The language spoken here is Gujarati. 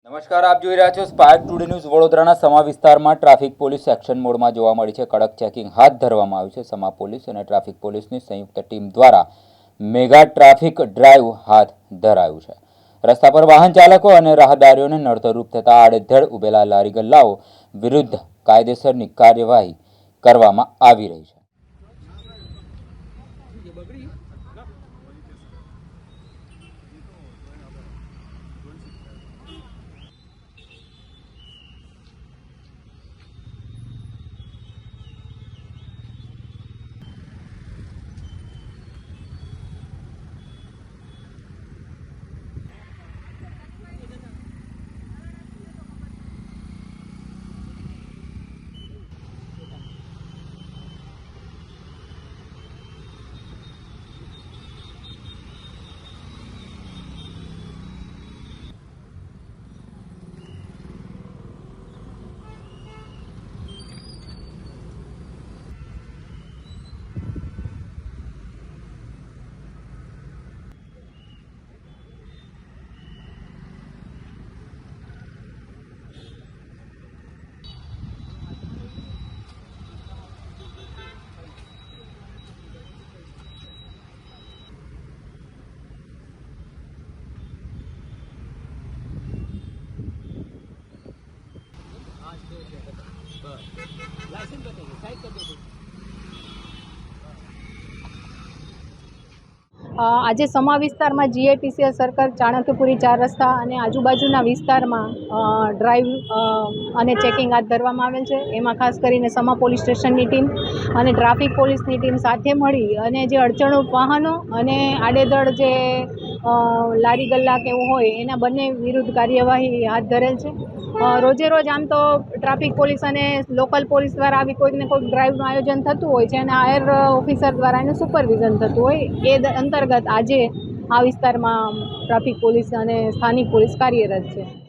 નમસ્કાર, આપ જોઈ રહ્યા છો સ્પાર્ક ટુડે ન્યૂઝ। વડોદરાના સમા વિસ્તારમાં ટ્રાફિક પોલીસ એક્શન મોડમાં જોવા મળી છે। કડક ચેકિંગ હાથ ધરવામાં આવ્યું છે। સમા પોલીસ અને ટ્રાફિક પોલીસની સંયુક્ત ટીમ દ્વારા મેગા ટ્રાફિક ડ્રાઈવ હાથ ધરાયું છે। રસ્તા પર વાહન ચાલકો અને રાહદારીઓને નડતરરૂપ થતા આડેધડ ઉભેલા લારી ગલ્લાઓ વિરુદ્ધ કાયદેસરની કાર્યવાહી કરવામાં આવી રહી છે। આજે સમા વિસ્તારમાં જીઆઈટીસીએલ સર્કલ, ચાણક્યપુરી 4 રસ્તા અને આજુબાજુના વિસ્તારમાં ડ્રાઈવ અને ચેકિંગ હાથ ધરવામાં આવેલ છે। એમાં ખાસ કરીને સમા પોલીસ સ્ટેશનની ટીમ અને ટ્રાફિક પોલીસની ટીમ સાથે મળી અને જે અડચણરૂપ વાહનો અને આડેધડ જે લારી ગલ્લા કે એવું હોય એના બંને વિરુદ્ધ કાર્યવાહી હાથ ધરેલ છે। રોજે રોજ આમ તો ટ્રાફિક પોલીસ અને લોકલ પોલીસ દ્વારા આવી કોઈક ને કોઈક ડ્રાઈવનું આયોજન થતું હોય છે અને હાયર ઓફિસર દ્વારા એનું સુપરવિઝન થતું હોય। એ અંતર્ગત આજે આ વિસ્તારમાં ટ્રાફિક પોલીસ અને સ્થાનિક પોલીસ કાર્યરત છે।